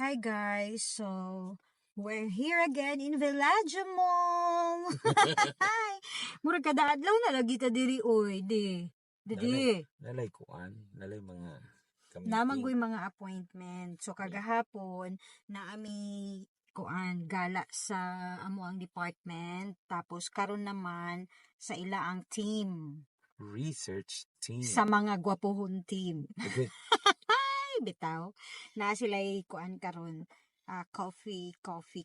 Hi guys, so we're here again in Villaggio Mall. Hi. Murag kada adlaw na lagi ta diri oy, di. Didi. Nalay kuan, nalay mga Naman mga appointment. So kagahapon na ami kuan gala sa amo ang department, tapos karon naman sa ilaang team. research team. Sa mga gwapohon team. Ay, bitaw. Na sila'y kuan karon coffee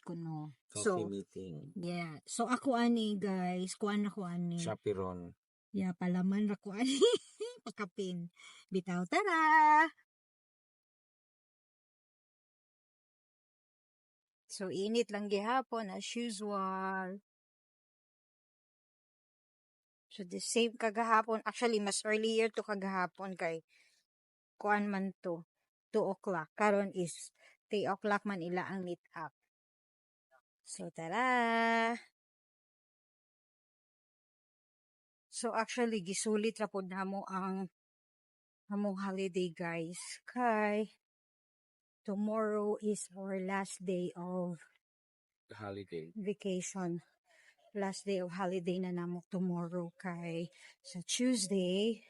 kuno. Coffee meeting. Yeah. So ako ani guys, kuan ako ani. Chaperon. Yeah, palaman ra ko ani. Pakapin. Bitaw tara. So init lang gihapon as usual. So the same kagahapon, actually mas earlier to kagahapon kay kuan man to 2 o'clock. Karon is 3 o'clock man ila ang meet up. So tara. So actually gisulit ra pod namo ang among holiday guys. Kay tomorrow is our last day of Holiday. vacation. Last day of holiday na namo tomorrow kay sa Tuesday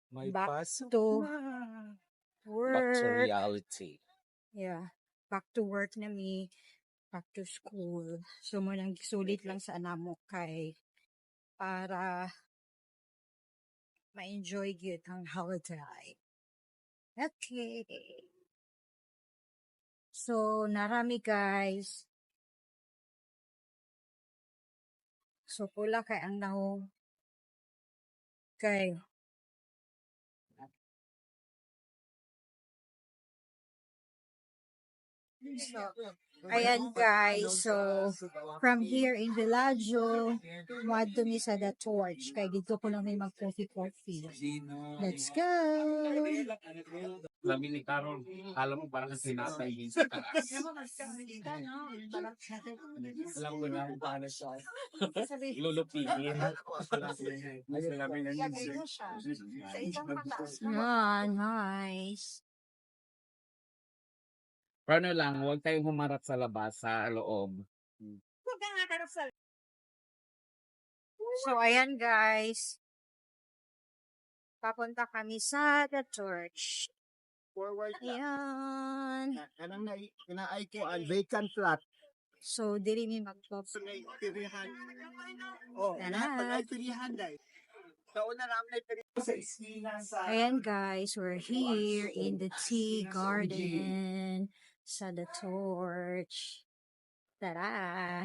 May back pasok to na. work. Back to reality. Yeah, back to work na mi, back to school. So mo nang gisulit lang sa anamo kay para ma-enjoy gyud ang holiday. Okay. So, narami guys. So, pula kay ang naho. Kay. So, ayan guys. So, from here in Villaggio, madto mi sa The Torch. Kay dito ko lang may mag-coffee. Let's go! Lamin ni Carol, alam mo parang sinatay din sa taas. Alam mo na kung paano siya. Lulupigin. Nice. Paano lang, huwag tayong humarap sa labas, sa loob. So, ayan guys. Papunta kami sa The Torch. Forward na. Ayan. Kanang naay ko ang vacant flat. So, dili mi mag-top. So, may tirihan. Oh, Tara. lahat ay tirihan dahil. Taon na namin ay tirihan sa esquina sa... Ayan guys, we're here in the tea garden sa The Torch. Tara!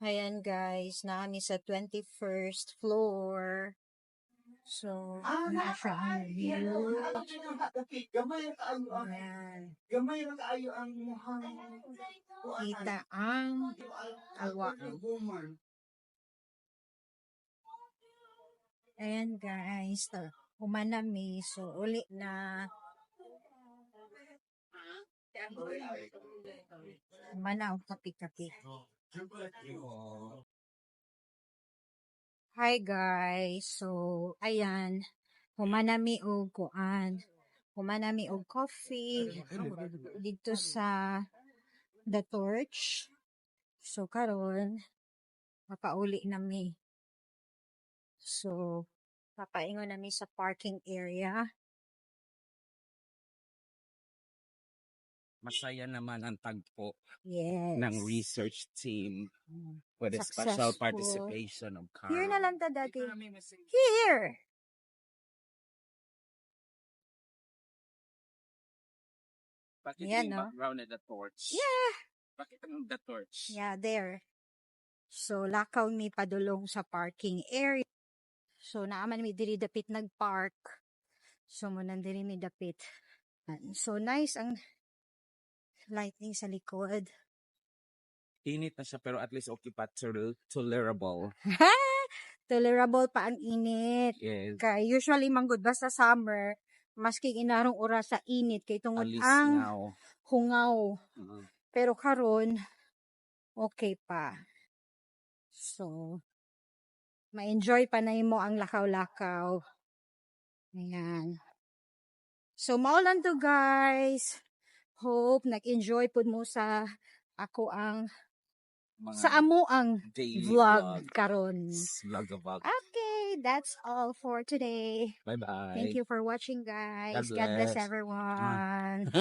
Ayan guys, naami sa 21st floor. So, na siya ang view. Gamay na kaayo ang... Ayan. Gamay na kaayo ang muhang... Kita ang alwa. Ayan guys, humanami. So, uli na. Humanaw, kapi-kapi. Hi guys. So, ayan. Humanami og kuan. Humanami og coffee dito sa The Torch. So, karon papauli nami. So, papaingon nami sa parking area. Masaya naman ang tagpo Yes. ng research team with a special participation of Carl. Here na lang ta dati. Here! Pati Ayan, yung no? background at The Torch. Yeah! Bakit ang the torch? Yeah, there. So, lakaw mi padulong sa parking area. So, naaman mi diri dapit nagpark. So, munan diri mi dapit. So, nice ang lighting sa likod. Init na siya pero at least okay pa, tolerable. Tolerable pa ang init. Yes. Kay usually manggod basta summer, maski inarong oras sa init kay tungod Alis ang now. hungaw. Uh-huh. Pero karon okay pa. So, ma-enjoy pa na mo ang lakaw-lakaw. Ayan. So, maulan to guys. Hope nag-enjoy po mo sa ako ang sa amo ang daily vlog karon. Vlog. Okay, that's all for today. Bye-bye. Thank you for watching, guys. God God bless bless. everyone.